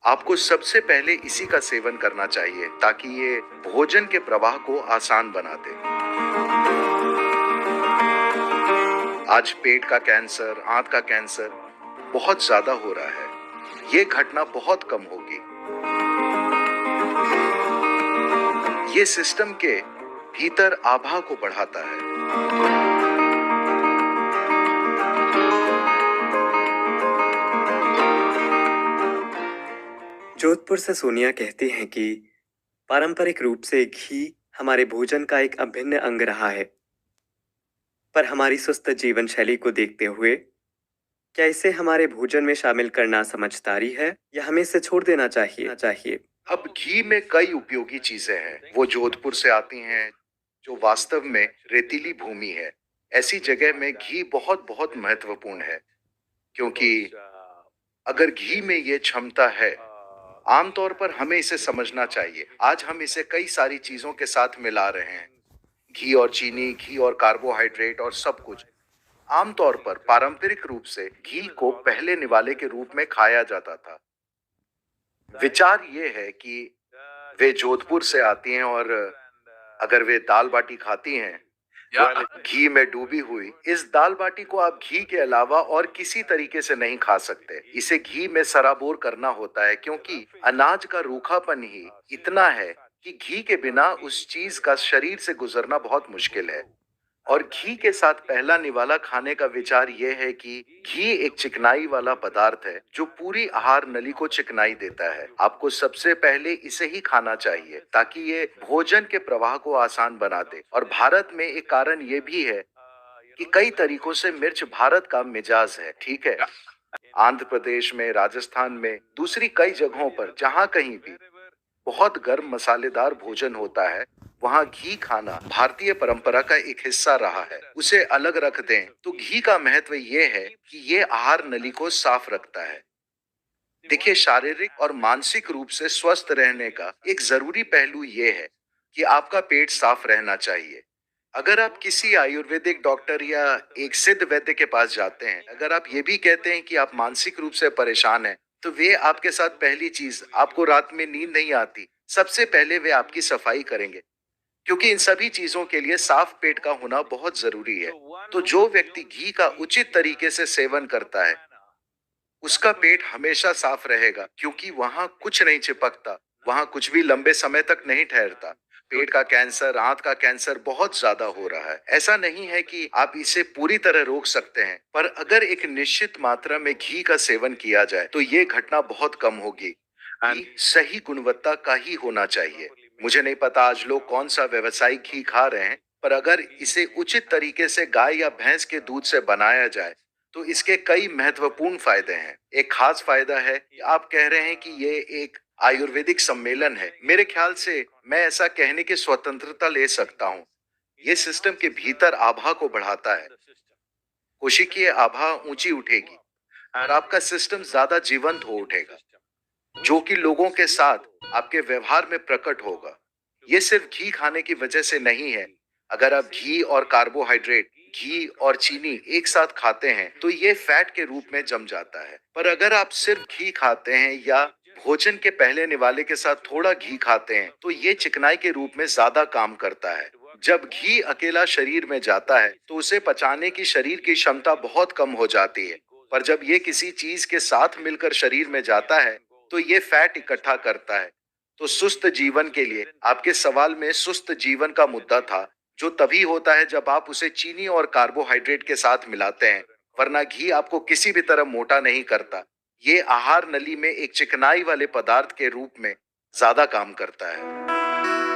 आपको सबसे पहले इसी का सेवन करना चाहिए ताकि ये भोजन के प्रवाह को आसान बना दे। आज पेट का कैंसर, आंत का कैंसर बहुत ज्यादा हो रहा है। ये घटना बहुत कम होगी। ये सिस्टम के भीतर आभा को बढ़ाता है। जोधपुर से सोनिया कहती हैं कि पारंपरिक रूप से घी हमारे भोजन का एक अभिन्न अंग रहा है, पर हमारी सुस्त जीवन शैली को देखते हुए क्या इसे हमारे भोजन में शामिल करना समझदारी है या हमें इसे छोड़ देना चाहिए? अब घी में कई उपयोगी चीजें हैं। वो जोधपुर से आती हैं, जो वास्तव में रेतीली भूमि है। ऐसी जगह में घी बहुत बहुत महत्वपूर्ण है, क्योंकि अगर घी में ये क्षमता है, आमतौर पर हमें इसे समझना चाहिए। आज हम इसे कई सारी चीजों के साथ मिला रहे हैं। घी और चीनी, घी और कार्बोहाइड्रेट और सब कुछ। आमतौर पर पारंपरिक रूप से घी को पहले निवाले के रूप में खाया जाता था। विचार ये है कि वे जोधपुर से आती हैं और अगर वे दाल बाटी खाती हैं, घी में डूबी हुई, इस दाल बाटी को आप घी के अलावा और किसी तरीके से नहीं खा सकते। इसे घी में सराबोर करना होता है, क्योंकि अनाज का रूखापन ही इतना है कि घी के बिना उस चीज का शरीर से गुजरना बहुत मुश्किल है। और घी के साथ पहला निवाला खाने का विचार यह है कि घी एक चिकनाई वाला पदार्थ है जो पूरी आहार नली को चिकनाई देता है। आपको सबसे पहले इसे ही खाना चाहिए ताकि ये भोजन के प्रवाह को आसान बना दे। और भारत में एक कारण ये भी है कि कई तरीकों से मिर्च भारत का मिजाज है, ठीक है। आंध्र प्रदेश में, राजस्थान में, दूसरी कई जगहों पर जहां कहीं भी बहुत गर्म मसालेदार भोजन होता है, वहां घी खाना भारतीय परंपरा का एक हिस्सा रहा है। उसे अलग रख दें तो घी का महत्व ये है कि ये आहार नली को साफ रखता है। देखिए, शारीरिक और मानसिक रूप से स्वस्थ रहने का एक जरूरी पहलू ये है कि आपका पेट साफ रहना चाहिए। अगर आप किसी आयुर्वेदिक डॉक्टर या एक सिद्ध वैद्य के पास जाते हैं, अगर आप ये भी कहते हैं कि आप मानसिक रूप से परेशान हैं, तो वे आपके साथ पहली चीज, आपको रात में नींद नहीं आती, सबसे पहले वे आपकी सफाई करेंगे, क्योंकि इन सभी चीजों के लिए साफ पेट का होना बहुत जरूरी है। तो जो व्यक्ति घी का उचित तरीके से सेवन करता है, उसका पेट हमेशा साफ रहेगा, क्योंकि वहां कुछ नहीं चिपकता, वहां कुछ भी लंबे समय तक नहीं ठहरता। पेट का कैंसर, आंत का कैंसर बहुत ज्यादा हो रहा है। ऐसा नहीं है कि आप इसे पूरी तरह रोक सकते हैं, पर अगर एक निश्चित मात्रा में घी का सेवन किया जाए तो ये घटना बहुत कम होगी। घी सही गुणवत्ता का ही होना चाहिए। मुझे नहीं पता आज लोग कौन सा व्यावसायिक घी खा रहे हैं, पर अगर इसे उचित तरीके से गाय या भैंस के दूध से बनाया जाए तो इसके कई महत्वपूर्ण फायदे हैं। एक खास फायदा है कि आप कह रहे हैं कि ये एक आयुर्वेदिक सम्मेलन है। मेरे ख्याल से मैं ऐसा कहने की स्वतंत्रता ले सकता हूँ। ये सिस्टम के भीतर आभा को बढ़ाता है। कोशिकीय आभा ऊंची उठेगी और आपका सिस्टम ज्यादा जीवंत हो उठेगा, जो कि लोगों के साथ आपके व्यवहार में प्रकट होगा। ये सिर्फ घी खाने की वजह से नहीं है। अगर आप घी और कार्बोहाइड्रेट, घी और चीनी एक साथ खाते हैं तो ये फैट के रूप में जम जाता है। पर अगर आप सिर्फ घी खाते हैं या भोजन के पहले निवाले के साथ थोड़ा घी खाते हैं तो ये चिकनाई के रूप में ज्यादा काम करता है। जब घी अकेला शरीर में जाता है तो उसे पचाने की शरीर की क्षमता बहुत कम हो जाती है। पर जब ये किसी चीज के साथ मिलकर शरीर में जाता है तो ये फैट इकट्ठा करता है। तो सुस्त जीवन के लिए, आपके सवाल में सुस्त जीवन का मुद्दा था, जो तभी होता है जब आप उसे चीनी और कार्बोहाइड्रेट के साथ मिलाते हैं, वरना घी आपको किसी भी तरह मोटा नहीं करता। ये आहार नली में एक चिकनाई वाले पदार्थ के रूप में ज्यादा काम करता है।